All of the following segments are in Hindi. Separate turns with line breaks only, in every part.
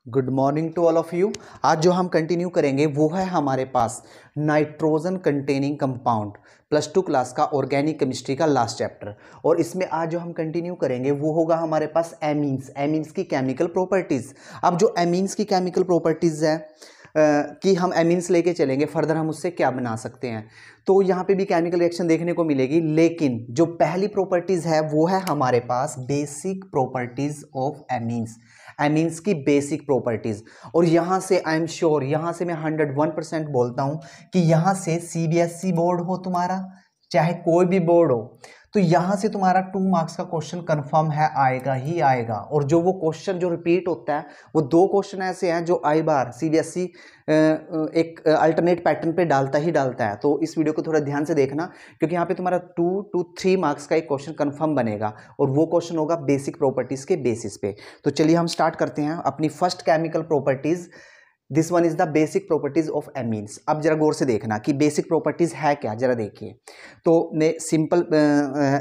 Good morning to all of you. आज जो हम कंटिन्यू करेंगे वो है हमारे पास नाइट्रोजन कंटेनिंग कंपाउंड +2 क्लास का ऑर्गेनिक केमिस्ट्री का लास्ट चैप्टर। और इसमें आज जो हम कंटिन्यू करेंगे वो होगा हमारे पास एमीन्स की केमिकल प्रॉपर्टीज़। अब जो एमीन्स की केमिकल प्रॉपर्टीज़ है कि हम एमीन्स लेके चलेंगे फर्दर, हम उससे क्या बना सकते हैं। तो यहाँ पे भी केमिकल रिएक्शन देखने को मिलेगी, लेकिन जो पहली प्रॉपर्टीज़ है वो है हमारे पास बेसिक प्रॉपर्टीज़ ऑफ एमीन्स की बेसिक प्रॉपर्टीज़। और यहाँ से आई एम श्योर, यहाँ से मैं 101% बोलता हूँ कि यहाँ से CBSE बोर्ड हो तुम्हारा, चाहे कोई भी बोर्ड हो, तो यहाँ से तुम्हारा 2 मार्क्स का क्वेश्चन कंफर्म है, आएगा ही आएगा। और जो वो क्वेश्चन जो रिपीट होता है वो 2 क्वेश्चन ऐसे हैं जो आई बार CBSE एक अल्टरनेट पैटर्न पे डालता ही डालता है। तो इस वीडियो को थोड़ा ध्यान से देखना, क्योंकि यहाँ पे तुम्हारा 2 to 3 मार्क्स का एक क्वेश्चन कंफर्म बनेगा और वो क्वेश्चन होगा बेसिक प्रॉपर्टीज़ के बेसिस पे। तो चलिए हम स्टार्ट करते हैं अपनी first chemical properties. This one is the basic properties of amines. अब जरा गौर से देखना कि बेसिक प्रॉपर्टीज है क्या, जरा देखिए। तो मैं सिंपल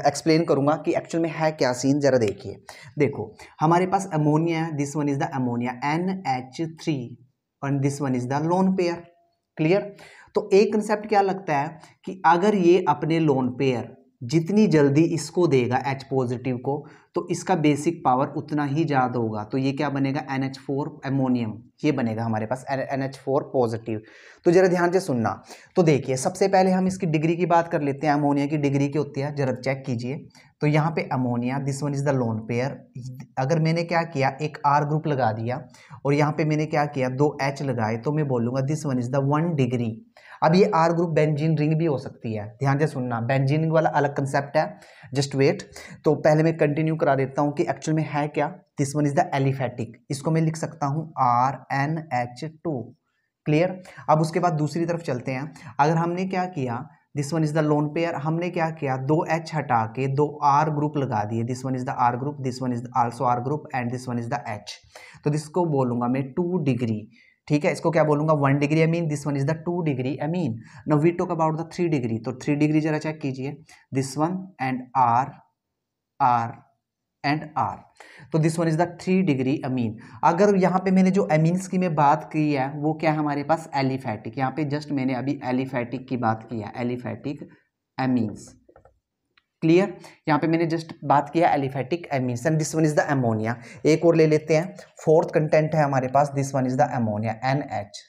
एक्सप्लेन करूंगा कि एक्चुअल में है क्या सीन, जरा देखिए। देखो हमारे पास अमोनिया है, this one is the ammonia NH3 और this one is the lone pair. Clear. तो एक कंसेप्ट क्या लगता है कि अगर ये अपने लोन पेयर जितनी जल्दी इसको देगा H पॉजिटिव को, तो इसका बेसिक पावर उतना ही ज़्यादा होगा। तो ये क्या बनेगा, NH4 अमोनियम, ये बनेगा हमारे पास NH4 पॉजिटिव। तो जरा ध्यान से सुनना। तो देखिए सबसे पहले हम इसकी डिग्री की बात कर लेते हैं। अमोनिया की डिग्री क्या होती है, जरा चेक कीजिए। तो यहाँ पे ammonia, this one is the lone pair. अगर मैंने क्या किया, एक R ग्रुप लगा दिया और यहाँ पे मैंने क्या किया, 2 H लगाए, तो मैं बोलूँगा this one is the 1 degree. अब ये R ग्रुप बेंजीन रिंग भी हो सकती है, ध्यान से सुनना। बेंजीन रिंग वाला अलग कंसेप्ट है, जस्ट वेट। तो पहले मैं कंटिन्यू करा देता हूँ कि एक्चुअल में है क्या। This one is the aliphatic, इसको मैं लिख सकता हूँ RNH2। क्लियर। अब उसके बाद दूसरी तरफ चलते हैं। अगर हमने क्या किया, this one is the lone pair, हमने क्या किया, 2 H हटा के 2 R ग्रुप लगा दिए। This one is the R group, this one is also R group and this one is the H। तो इसको बोलूंगा मैं 2 डिग्री। ठीक है, इसको क्या बोलूंगा, 1 degree amine. This one is the 2 degree amine. Now we talk about the 3 degree. तो 3 डिग्री जरा चेक कीजिए, this one and R and R। तो this one is the 3 degree amine. अगर यहाँ पे मैंने जो अमीन्स की मैं बात की है वो क्या है हमारे पास, एलिफेटिक। यहाँ पे जस्ट मैंने अभी एलिफेटिक की बात की है, एलिफेटिक अमीन्स। क्लियर। यहाँ पे मैंने जस्ट बात किया aliphatic amines and this one is the ammonia. एक और ले लेते हैं, 4th कंटेंट है हमारे पास, this one is the ammonia NH,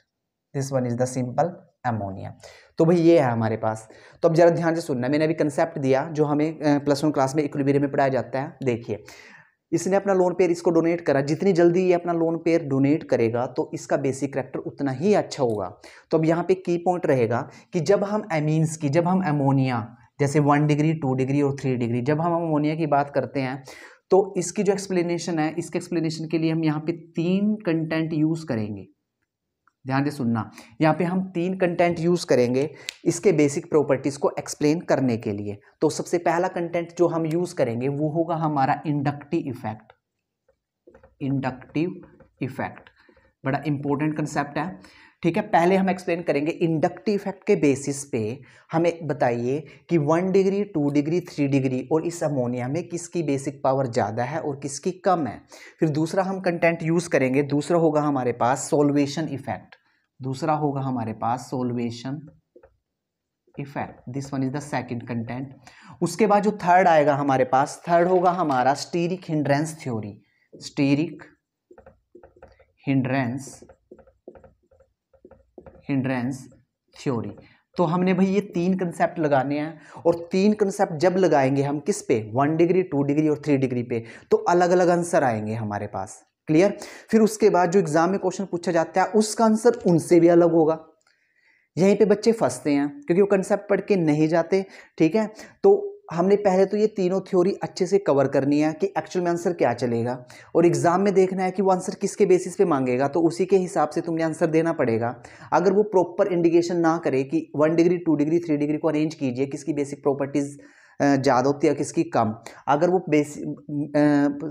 this one is the simple ammonia. तो भाई ये है हमारे पास। तो अब जरा ध्यान से सुनना, मैंने अभी कंसेप्ट दिया जो हमें +1 क्लास में इक्विलिब्रियम में पढ़ाया जाता है। देखिए इसने अपना लोन पेयर इसको डोनेट करा, जितनी जल्दी ये अपना लोन पेयर डोनेट करेगा तो इसका बेसिक करैक्टर उतना ही अच्छा होगा। तो अब यहाँ पे की पॉइंट रहेगा कि जब हम एमीन्स की, जब हम अमोनिया जैसे 1 डिग्री 2 डिग्री और 3 डिग्री, जब हम अमोनिया की बात करते हैं तो इसकी जो एक्सप्लेनेशन है, इसके एक्सप्लेनेशन के लिए हम यहाँ पे 3 कंटेंट यूज करेंगे। ध्यान से सुनना, यहाँ पे हम 3 कंटेंट यूज करेंगे इसके बेसिक प्रॉपर्टीज को एक्सप्लेन करने के लिए। तो सबसे पहला कंटेंट जो हम यूज करेंगे वो होगा हमारा इंडक्टिव इफेक्ट। इंडक्टिव इफेक्ट बड़ा इंपॉर्टेंट कंसेप्ट है। ठीक है, पहले हम एक्सप्लेन करेंगे इंडक्टिव इफेक्ट के बेसिस पे। हमें बताइए कि 1 डिग्री 2 डिग्री 3 डिग्री और इस अमोनिया में किसकी बेसिक पावर ज़्यादा है और किसकी कम है। फिर दूसरा हम कंटेंट यूज़ करेंगे, दूसरा होगा हमारे पास सोल्वेशन इफेक्ट। दूसरा होगा हमारे पास solvation effect, this one is the second content. उसके बाद जो थर्ड आएगा हमारे पास, थर्ड होगा हमारा steric hindrance theory. Steric hindrance theory. तो हमने भाई ये 3 कंसेप्ट लगाने हैं और 3 कंसेप्ट जब लगाएंगे हम किस पे, 1 डिग्री 2 डिग्री और 3 डिग्री पे, तो अलग अलग आंसर आएंगे हमारे पास। क्लियर। फिर उसके बाद जो एग्जाम में क्वेश्चन पूछा जाता है उसका आंसर उनसे भी अलग होगा। यहीं पे बच्चे फंसते हैं क्योंकि वो कंसेप्ट पढ़ के नहीं जाते। ठीक है, तो हमने पहले तो ये तीनों थ्योरी अच्छे से कवर करनी है कि एक्चुअल में आंसर क्या चलेगा, और एग्जाम में देखना है कि वो आंसर किसके बेसिस पे मांगेगा, तो उसी के हिसाब से तुमने आंसर देना पड़ेगा। अगर वो प्रॉपर इंडिकेशन ना करे कि 1 डिग्री 2 डिग्री 3 डिग्री को अरेंज कीजिए, किसकी बेसिक प्रॉपर्टीज ज़्यादा होती है किसकी कम। अगर वो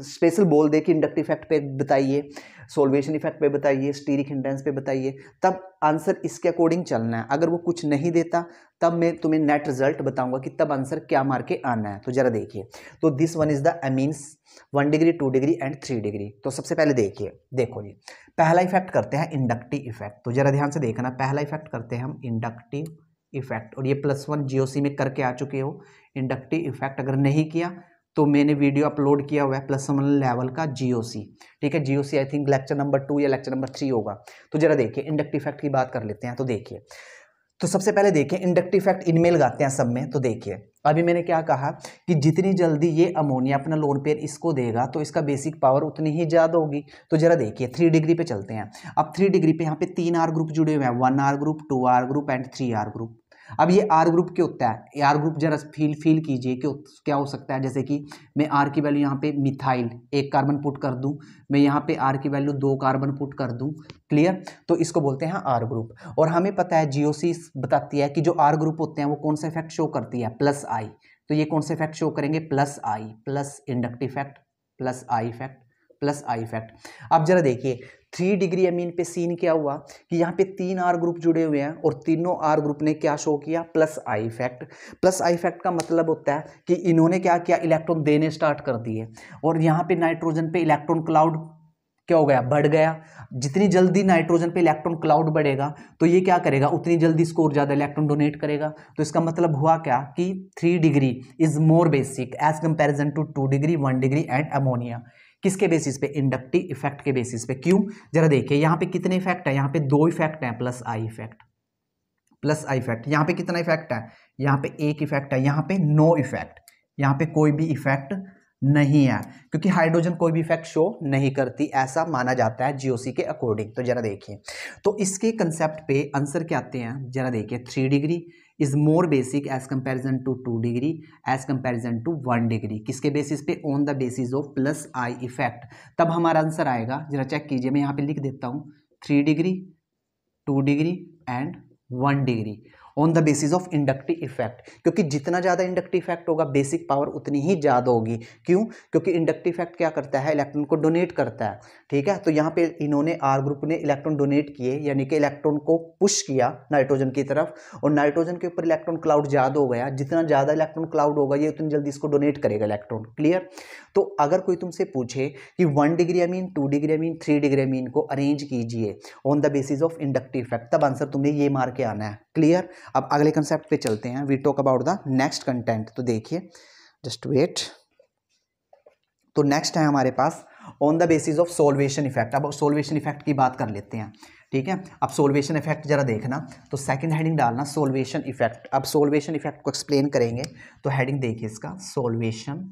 स्पेशल बोल दे कि इंडक्टिव इफेक्ट पे बताइए, सोल्वेशन इफेक्ट पे बताइए, स्टीरिक हिंडेंस पे बताइए, तब आंसर इसके अकॉर्डिंग चलना है। अगर वो कुछ नहीं देता तब मैं तुम्हें नेट रिजल्ट बताऊंगा कि तब आंसर क्या मार के आना है। तो जरा देखिए, तो this one is the amines 1 degree 2 degree and 3 degree. तो सबसे पहले देखिए, देखो जी, पहला इफेक्ट करते हैं इंडक्टिव इफेक्ट। तो जरा ध्यान से देखना, पहला इफेक्ट करते हैं हम इंडक्टिव इफेक्ट, और ये +1 जीओसी में करके आ चुके हो इंडक्टिव इफेक्ट। अगर नहीं किया तो मैंने वीडियो अपलोड किया हुआ है +1 लेवल का जीओसी, ठीक है। GOC I think lecture number 2 या लेक्चर नंबर 3 होगा। तो जरा देखिए इंडक्टिव इफेक्ट की बात कर लेते हैं। तो देखिए, तो सबसे पहले देखिए इंडक्टिव इफेक्ट इनमें लगाते हैं सब में। तो देखिए अभी मैंने क्या कहा कि जितनी जल्दी ये अमोनिया अपना लोन पेयर इसको देगा तो इसका बेसिक पावर उतनी ही ज़्यादा होगी। तो जरा देखिए 3 डिग्री पे चलते हैं। अब 3 डिग्री पे यहाँ पे 3 आर ग्रुप जुड़े हुए हैं, 1 R group, 2 R group and 3 R group. अब ये आर ग्रुप क्या होता है, ये आर ग्रुप जरा फील कीजिए कि क्या हो सकता है। जैसे कि मैं आर की वैल्यू यहाँ पे मिथाइल 1 कार्बन पुट कर दूं, मैं यहाँ पे आर की वैल्यू 2 कार्बन पुट कर दूं, क्लियर। तो इसको बोलते हैं आर ग्रुप। और हमें पता है जीओसी बताती है कि जो आर ग्रुप होते हैं वो कौन सा इफेक्ट शो करती है, +I। तो ये कौन सा इफेक्ट शो करेंगे, +I, plus inductive effect, +I effect, +I effect. अब जरा देखिए 3 डिग्री अमीन पे सीन क्या हुआ कि यहाँ पे 3 आर ग्रुप जुड़े हुए हैं और तीनों आर ग्रुप ने क्या शो किया, +I इफेक्ट। +I इफेक्ट का मतलब होता है कि इन्होंने क्या किया, इलेक्ट्रॉन देने स्टार्ट कर दिए, और यहाँ पे नाइट्रोजन पे इलेक्ट्रॉन क्लाउड क्या हो गया, बढ़ गया। जितनी जल्दी नाइट्रोजन पे इलेक्ट्रॉन क्लाउड बढ़ेगा तो ये क्या करेगा, उतनी जल्दी इसको और ज्यादा इलेक्ट्रॉन डोनेट करेगा। तो इसका मतलब हुआ क्या कि 3 degree is more basic as comparison to 2 degree, 1 degree and ammonia. किसके बेसिस पे, इंडक्टिव इफेक्ट के बेसिस पे। क्यों, जरा देखिए यहाँ पे कितने इफेक्ट है, यहाँ पे 2 इफेक्ट है, +I इफेक्ट, +I इफेक्ट। यहाँ पे कितना इफेक्ट है, यहाँ पे 1 इफेक्ट है, यहाँ पे नो इफेक्ट, यहाँ पे कोई भी इफेक्ट नहीं है, क्योंकि हाइड्रोजन कोई भी इफेक्ट शो नहीं करती, ऐसा माना जाता है जीओसी के अकॉर्डिंग। तो जरा देखिए, तो इसके कंसेप्ट पे आंसर क्या आते हैं, जरा देखिए 3 degree is more basic as comparison to 2 degree as comparison to 1 degree. किसके बेसिस पे, on the basis of +I effect. तब हमारा आंसर आएगा, जरा चेक कीजिए, मैं यहाँ पे लिख देता हूँ 3 degree, 2 degree and 1 degree on the basis of inductive effect. क्योंकि जितना ज़्यादा इंडक्टिव इफेक्ट होगा बेसिक पावर उतनी ही ज़्यादा होगी। क्यों, क्योंकि इंडक्टिव इफेक्ट क्या करता है, इलेक्ट्रॉन को डोनेट करता है, ठीक है। तो यहाँ पे इन्होंने आर ग्रुप ने इलेक्ट्रॉन डोनेट किए, यानी कि इलेक्ट्रॉन को पुश किया नाइट्रोजन की तरफ, और नाइट्रोजन के ऊपर इलेक्ट्रॉन क्लाउड ज़्यादा हो गया। जितना ज़्यादा इलेक्ट्रॉन क्लाउड होगा ये उतनी जल्दी इसको डोनेट करेगा इलेक्ट्रॉन, क्लियर। तो अगर कोई तुमसे पूछे कि 1 डिग्री अमीन, 2 डिग्री अमीन, 3 डिग्री अमीन को अरेंज कीजिए on the basis of inductive effect, तब आंसर तुम्हें ये मार के आना है, क्लियर। अब अगले कंसेप्ट पे चलते हैं, we talk about the next content. तो देखिए, जस्ट वेट। तो नेक्स्ट है हमारे पास on the basis of solvation effect. अब सोल्वेशन इफेक्ट की बात कर लेते हैं, ठीक है। अब सोल्वेशन इफेक्ट जरा देखना, तो सेकंड हेडिंग डालना सोल्वेशन इफेक्ट। अब सोल्वेशन इफेक्ट को एक्सप्लेन करेंगे, तो हेडिंग देखिए इसका, सोल्वेशन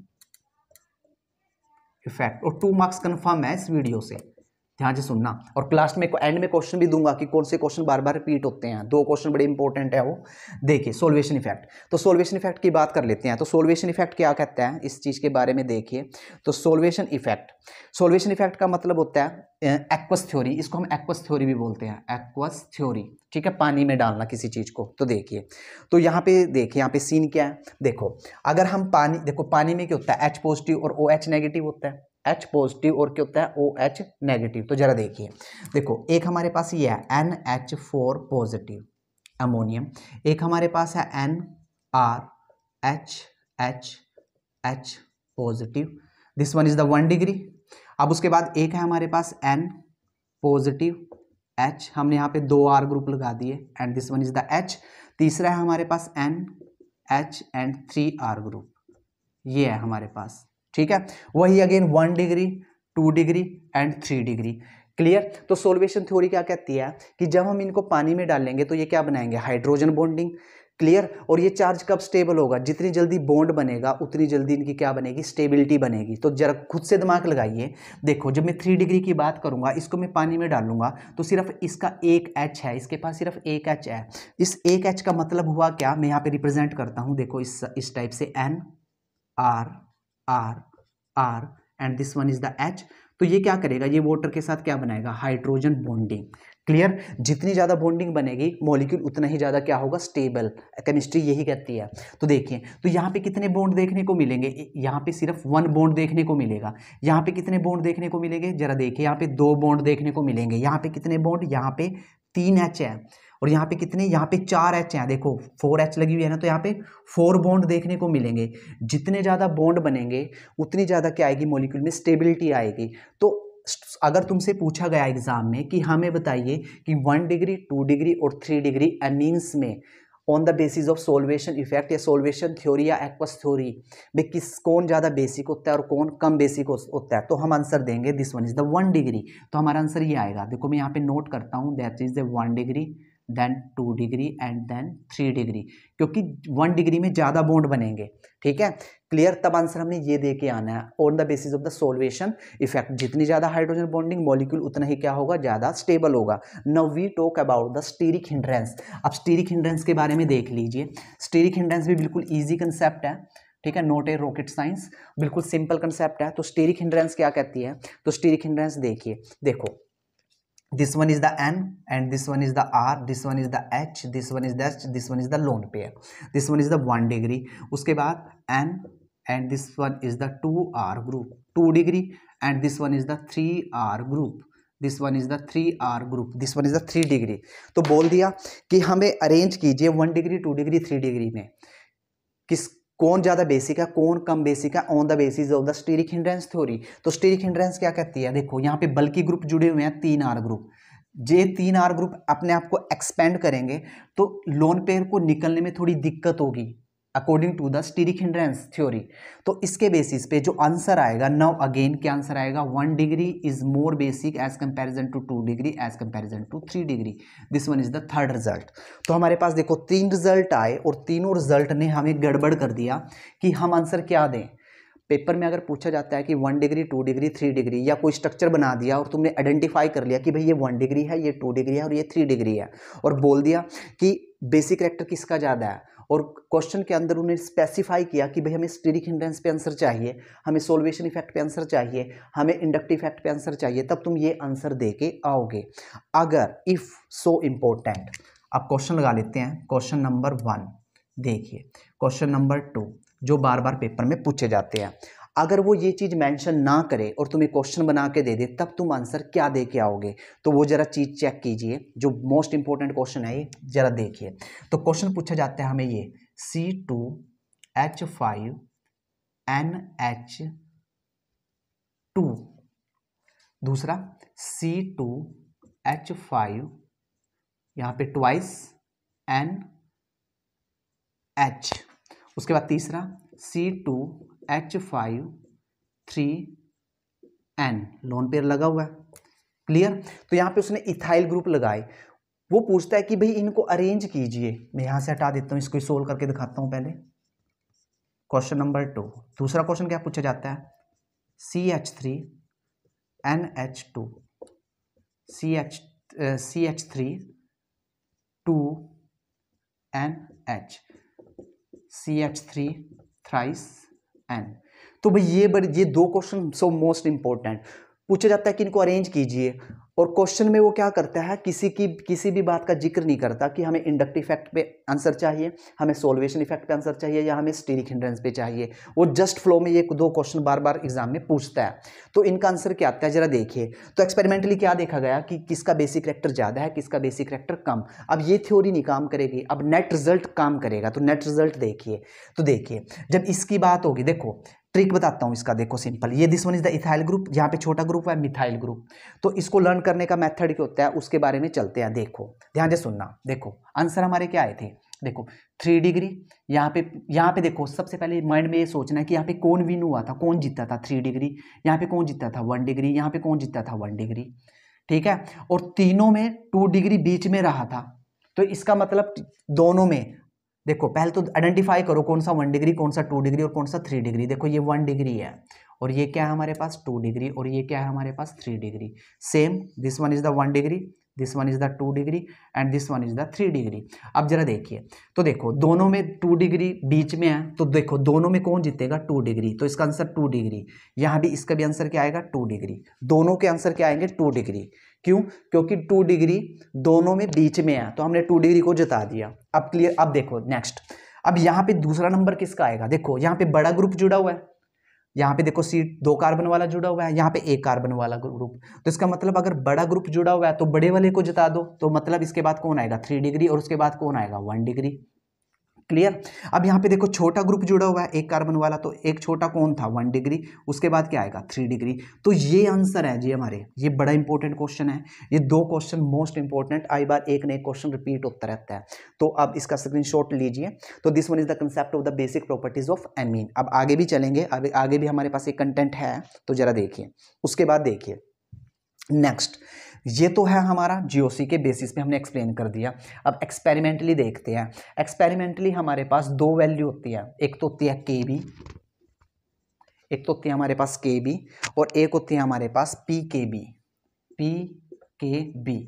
इफेक्ट। और 2 मार्क्स कंफर्म है इस वीडियो से, ध्यान से सुनना। और क्लास में एंड में क्वेश्चन भी दूंगा कि कौन से क्वेश्चन बार बार रिपीट होते हैं, 2 क्वेश्चन बड़े इंपॉर्टेंट है वो। देखिए सोल्वेशन इफेक्ट, तो सोल्वेशन इफेक्ट की बात कर लेते हैं। तो सोल्वेशन इफेक्ट क्या कहता है, इस चीज के बारे में देखिए। तो सोल्वेशन इफेक्ट का मतलब होता है एक्वस थ्योरी, इसको हम एक्वस थ्योरी भी बोलते हैं, एक्वस थ्योरी, ठीक है। पानी में डालना किसी चीज को। तो देखिए, तो यहाँ पे देखिए, यहाँ पे सीन क्या है, देखो अगर हम पानी, देखो पानी में क्या होता है, H पॉजिटिव और OH नेगेटिव होता है, H पॉजिटिव और क्या होता है, OH नेगेटिव। तो जरा देखिए, देखो एक हमारे पास ये है NH4 पॉजिटिव अमोनियम, एक हमारे पास है NRHH positive, this one is the 1 degree. अब उसके बाद एक है हमारे पास N पॉजिटिव H, हमने यहाँ पे 2 R ग्रुप लगा दिए, and this one is the H। तीसरा है हमारे पास NH एंड 3 R ग्रुप, ये है हमारे पास, ठीक है। वही again 1 degree, 2 degree and 3 degree, clear. तो सोल्वेशन थ्योरी क्या कहती है कि जब हम इनको पानी में डालेंगे तो ये क्या बनाएंगे, हाइड्रोजन बॉन्डिंग, क्लियर। और ये चार्ज कब स्टेबल होगा, जितनी जल्दी बॉन्ड बनेगा उतनी जल्दी इनकी क्या बनेगी, स्टेबिलिटी बनेगी। तो जरा खुद से दिमाग लगाइए, देखो जब मैं 3 डिग्री की बात करूंगा, इसको मैं पानी में डालूंगा तो सिर्फ इसका एक H है, इसके पास सिर्फ एक H है। इस एक H का मतलब हुआ क्या, मैं यहाँ पे रिप्रेजेंट करता हूँ, देखो इस टाइप से N R R R and this one is the H। तो ये क्या करेगा, ये वाटर के साथ क्या बनाएगा, हाइड्रोजन बॉन्डिंग। क्लियर, जितनी ज़्यादा बॉन्डिंग बनेगी मॉलिक्यूल उतना ही ज़्यादा क्या होगा, स्टेबल। केमिस्ट्री यही कहती है। तो देखिए, तो यहाँ पे कितने बॉन्ड देखने को मिलेंगे, यहाँ पे सिर्फ 1 बॉन्ड देखने को मिलेगा। यहाँ पे कितने बॉन्ड देखने को मिलेंगे, जरा देखिए, यहाँ पे 2 बॉन्ड देखने को मिलेंगे। यहाँ पे कितने बॉन्ड, यहाँ पे 3 H है, और यहाँ पे कितने, यहाँ पे 4 H हैं। देखो 4 H लगी हुई है ना, तो यहाँ पे 4 बॉन्ड देखने को मिलेंगे। जितने ज़्यादा बॉन्ड बनेंगे उतनी ज़्यादा क्या आएगी, मॉलिक्यूल में स्टेबिलिटी आएगी। तो अगर तुमसे पूछा गया एग्जाम में कि हमें बताइए कि 1 डिग्री, 2 डिग्री और 3 डिग्री एमीन्स में on the basis of solvation effect या सोल्वेशन थ्योरी या एक्वस थ्योरी में कौन ज़्यादा बेसिक होता है और कौन कम बेसिक होता है, तो हम आंसर देंगे this one is the 1 degree. तो हमारा आंसर ये आएगा। देखो मैं यहाँ पे नोट करता हूँ, that is the 1 degree, then 2 degree and then 3 degree, क्योंकि 1 डिग्री में ज़्यादा बॉन्ड बनेंगे। ठीक है, क्लियर। तब आंसर हमने ये दे के आना है, on the basis of the solution effect. जितनी ज़्यादा हाइड्रोजन बॉन्डिंग मॉलिक्यूल उतना ही क्या होगा, ज़्यादा स्टेबल होगा। Now we talk about the steric hindrance. अब स्टीरिक हिंड्रेंस के बारे में देख लीजिए। स्टीरिक हिंड्रेंस भी बिल्कुल ईजी कंसेप्ट है, ठीक है, नॉट ए रॉकेट साइंस, बिल्कुल सिंपल कंसेप्ट है। तो स्टीरिक हिंड्रेंस क्या कहती है, तो स्टीरिक हिंड्रेंस देखिए, देखो this one is the N and this one is the R, this one is the H, this one is the H, this one is the lone pair, this one is the 1 degree, उसके बाद N and this one is the 2R group, 2 degree, and this one is the 3R group, this one is the 3R group, this one is the 3 degree। तो बोल दिया कि हमें अरेंज कीजिए 1 डिग्री, 2 डिग्री, 3 डिग्री में कौन ज़्यादा बेसिक है, कौन कम बेसिक है, on the basis of the steric hindrance theory. तो स्टीरिक हिंड्रेंस क्या कहती है, देखो यहाँ पे बल्कि ग्रुप जुड़े हुए हैं 3R ग्रुप। ये 3R ग्रुप अपने आप को एक्सपेंड करेंगे तो लोन पेयर को निकलने में थोड़ी दिक्कत होगी according to the steric hindrance theory. तो इसके बेसिस पे जो आंसर आएगा, नाउ अगेन क्या आंसर आएगा, 1 degree is more basic as comparison to 2 degree as comparison to 3 degree. This one is the third result. तो हमारे पास देखो 3 रिजल्ट आए और तीनों रिजल्ट ने हमें गड़बड़ कर दिया कि हम आंसर क्या दें। पेपर में अगर पूछा जाता है कि 1 डिग्री, 2 डिग्री, 3 डिग्री, या कोई स्ट्रक्चर बना दिया और तुमने आइडेंटिफाई कर लिया कि भाई ये 1 डिग्री है, ये 2 डिग्री है और ये 3 डिग्री है, और बोल दिया कि बेसिक कैरेक्टर किसका ज़्यादा है, और क्वेश्चन के अंदर उन्हें स्पेसिफाई किया कि भाई हमें स्टीरिक हिंड्रेंस पे आंसर चाहिए, हमें सोल्वेशन इफेक्ट पे आंसर चाहिए, हमें इंडक्टिव इफेक्ट पे आंसर चाहिए, तब तुम ये आंसर दे के आओगे। अगर इफ़ सो इम्पोर्टेंट, अब क्वेश्चन लगा लेते हैं। क्वेश्चन नंबर 1 देखिए, क्वेश्चन नंबर 2 जो बार बार पेपर में पूछे जाते हैं, अगर वो ये चीज़ मेंशन ना करे और तुम्हें क्वेश्चन बना के दे दे, तब तुम आंसर क्या दे के आओगे। तो वो जरा चीज़ चेक कीजिए, जो मोस्ट इंपॉर्टेंट क्वेश्चन है ये जरा देखिए। तो क्वेश्चन पूछा जाता है हमें ये C2H5NH2, दूसरा C2H5 यहाँ पे ट्वाइस NH, उसके बाद तीसरा C2H5 3N, लोन पेयर लगा हुआ है। क्लियर। तो यहाँ पे उसने इथाइल ग्रुप लगाए। वो पूछता है कि भाई इनको अरेंज कीजिए। मैं यहाँ से हटा देता हूँ, इसको सोल्व करके दिखाता हूँ पहले। क्वेश्चन नंबर 2, दूसरा क्वेश्चन क्या पूछा जाता है, CH3NH2 CH3 2NH CH3 thrice N। तो भाई ये 2 क्वेश्चन सो मोस्ट इंपॉर्टेंट पूछा जाता है कि इनको अरेंज कीजिए, और क्वेश्चन में वो क्या करता है, किसी भी बात का जिक्र नहीं करता कि हमें इंडक्टिव इफेक्ट पे आंसर चाहिए, हमें सोल्वेशन इफेक्ट पे आंसर चाहिए, या हमें स्टीरिक हिंड्रेंस पे चाहिए। वो जस्ट फ्लो में ये 2 क्वेश्चन बार बार एग्जाम में पूछता है। तो इनका आंसर क्या आता है जरा देखिए। तो एक्सपेरिमेंटली क्या देखा गया कि किसका बेसिक कैरेक्टर ज़्यादा है, किसका बेसिक कैरेक्टर कम। अब ये थ्योरी नहीं काम करेगी, अब नेट रिजल्ट काम करेगा। तो नेट रिजल्ट देखिए, तो देखिए जब इसकी बात होगी, देखो ट्रिक बताता हूं इसका, देखो सिंपल। ये this one is the ethyl group, यहाँ पे छोटा ग्रुप है मिथाइल ग्रुप। तो इसको लर्न करने का मेथड क्या होता है उसके बारे में चलते हैं। देखो ध्यान से सुनना, देखो आंसर हमारे क्या आए थे। देखो 3 डिग्री, यहाँ पे देखो सबसे पहले माइंड में ये सोचना है कि यहाँ पे कौन विन हुआ था, कौन जीता था 3 डिग्री, यहाँ पे कौन जीता था 1 डिग्री, यहाँ पे कौन जीता था 1 डिग्री। ठीक है, और तीनों में 2 डिग्री बीच में रहा था। तो इसका मतलब दोनों में देखो पहले तो आइडेंटिफाई करो कौन सा 1 डिग्री, कौन सा 2 डिग्री और कौन सा 3 डिग्री। देखो ये 1 डिग्री है, और ये क्या है हमारे पास 2 डिग्री, और ये क्या है हमारे पास 3 degree. Same this one is the 1 degree, this one is the 2 degree and this one is the 3 degree. अब जरा देखिए, तो देखो दोनों में 2 डिग्री बीच में है, तो देखो दोनों में कौन जीतेगा, 2 डिग्री, तो इसका आंसर 2 डिग्री। यहाँ भी इसका भी आंसर क्या आएगा, 2 डिग्री। दोनों के आंसर क्या आएंगे, 2 डिग्री। क्यों, क्योंकि 2 डिग्री दोनों में बीच में है, तो हमने 2 डिग्री को जता दिया। अब क्लियर। अब देखो नेक्स्ट, अब यहाँ पे दूसरा नंबर किसका आएगा, देखो यहाँ पे बड़ा ग्रुप जुड़ा हुआ है, यहाँ पे देखो सीट 2 कार्बन वाला जुड़ा हुआ है, यहाँ पे 1 कार्बन वाला ग्रुप, तो इसका मतलब अगर बड़ा ग्रुप जुड़ा हुआ है तो बड़े वाले को जता दो, तो मतलब इसके बाद कौन आएगा, 3 डिग्री, और उसके बाद कौन आएगा, 1 डिग्री। क्लियर। अब यहाँ पे देखो छोटा ग्रुप जुड़ा हुआ है 1 कार्बन वाला, तो एक छोटा कौन था, 1 डिग्री, उसके बाद क्या आएगा, 3 डिग्री। तो ये आंसर है जी हमारे, ये बड़ा इंपॉर्टेंट क्वेश्चन है, ये 2 क्वेश्चन मोस्ट इंपॉर्टेंट, आई बार एक नए क्वेश्चन रिपीट होता रहता है, तो अब इसका स्क्रीनशॉट लीजिए। तो this one is the concept of the basic properties of amine. अब आगे भी चलेंगे, अब आगे भी हमारे पास एक कंटेंट है, तो जरा देखिए, उसके बाद देखिए नेक्स्ट। ये तो है हमारा जीओसी के बेसिस पे हमने एक्सप्लेन कर दिया। अब एक्सपेरिमेंटली देखते हैं। एक्सपेरिमेंटली हमारे पास 2 वैल्यू होती है, एक तो होती है केबी, एक तो होती है हमारे पास केबी, और एक होती है हमारे पास पीकेबी। पीकेबी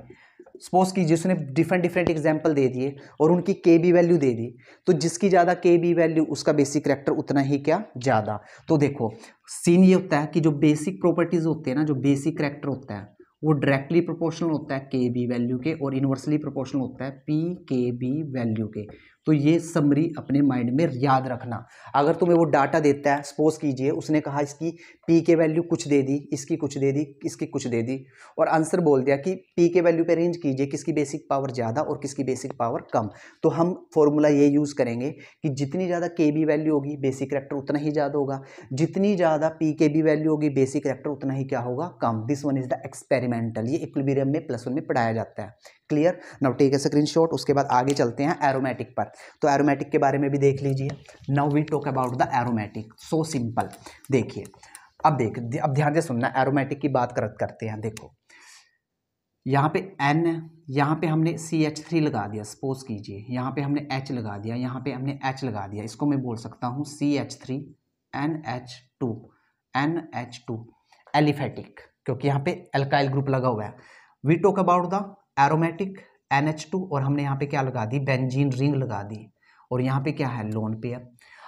सपोज कीजिए उसने डिफरेंट एग्जाम्पल दे दिए और उनकी केबी वैल्यू दे दी, तो जिसकी ज़्यादा केबी वैल्यू उसका बेसिक करैक्टर उतना ही क्या ज़्यादा। तो देखो सीन ये होता है कि जो बेसिक प्रॉपर्टीज होते हैं ना, जो बेसिक करैक्टर होता है वो डायरेक्टली प्रोपोर्शनल होता है के बी वैल्यू के, और इनवर्सली प्रोपोर्शनल होता है पी के बी वैल्यू के। तो ये समरी अपने माइंड में याद रखना। अगर तुम्हें वो डाटा देता है, सपोज कीजिए उसने कहा इसकी पी के वैल्यू कुछ दे दी, इसकी कुछ दे दी, इसकी कुछ दे दी, और आंसर बोल दिया कि पी के वैल्यू पे रेंज कीजिए किसकी बेसिक पावर ज़्यादा और किसकी बेसिक पावर कम, तो हम फॉर्मूला ये यूज़ करेंगे कि जितनी ज़्यादा के बी वैल्यू होगी बेसिक करैक्टर उतना ही ज़्यादा होगा, जितनी ज़्यादा पी के बी वैल्यू होगी बेसिक करैक्टर उतना ही क्या होगा, कम। This one is the experimental, ये इक्विलिब्रियम में +1 में पढ़ाया जाता है। Clear. Now take a screenshot. उसके बाद आगे चलते हैं एरोमेटिक पर। तो एरोमेटिक के बारे में भी देख लीजिए। Now we talk about the aromatic. So simple. देखिए अब ध्यान से सुनना, एरोमेटिक की बात करते हैं। देखो यहाँ पे N, यहाँ पे हमने CH3 लगा दिया, सपोज कीजिए यहाँ पे हमने H लगा दिया, यहाँ पे हमने H लगा दिया, इसको मैं बोल सकता हूँ CH3 NH2 एलिफेटिक, क्योंकि यहाँ पे एल्काइल ग्रुप लगा हुआ है। We talk about the aromatic NH2, और हमने यहाँ पे क्या लगा दी, बेंजीन रिंग लगा दी, और यहाँ पे क्या है, लोन पेयर।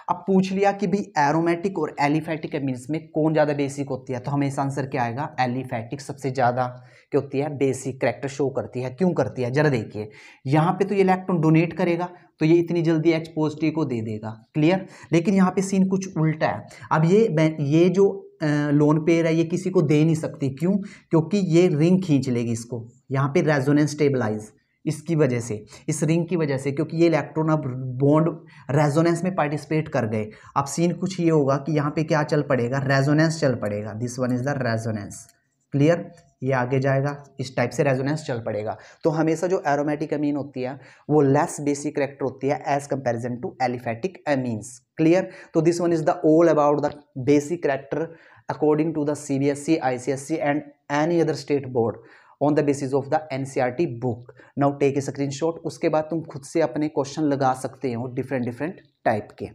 अब पूछ लिया कि भाई एरोमेटिक और एलिफेटिक एमीन्स में कौन ज़्यादा बेसिक होती है, तो हमेशा आंसर क्या आएगा, एलिफेटिक सबसे ज़्यादा क्या होती है, बेसिक करैक्टर शो करती है। क्यों करती है, जरा देखिए यहाँ पे तो ये इलेक्ट्रॉन डोनेट करेगा, तो ये इतनी जल्दी H पॉजिटिव को दे देगा। क्लियर। लेकिन यहाँ पे सीन कुछ उल्टा है। अब ये जो लोन पेयर है ये किसी को दे नहीं सकती। क्यों, क्योंकि ये रिंग खींच लेगी इसको, यहाँ पे रेजोनेंस स्टेबलाइज, इसकी वजह से, इस रिंग की वजह से, क्योंकि ये इलेक्ट्रॉन अब बॉन्ड रेजोनेंस में पार्टिसिपेट कर गए। अब सीन कुछ ये होगा कि यहाँ पे क्या चल पड़ेगा, रेजोनेंस चल पड़ेगा। This one is the resonance. Clear. ये आगे जाएगा, इस टाइप से रेजोनेंस चल पड़ेगा। तो हमेशा जो एरोमेटिक अमीन होती है वो लेस बेसिक करैक्टर होती है as comparison to aliphatic amines. Clear. तो this one is the all about the basic character according to the CBSE, ICSE and any other state board on the basis of the NCERT book. Now take a screenshot. उसके बाद तुम खुद से अपने क्वेश्चन लगा सकते हो डिफरेंट टाइप के।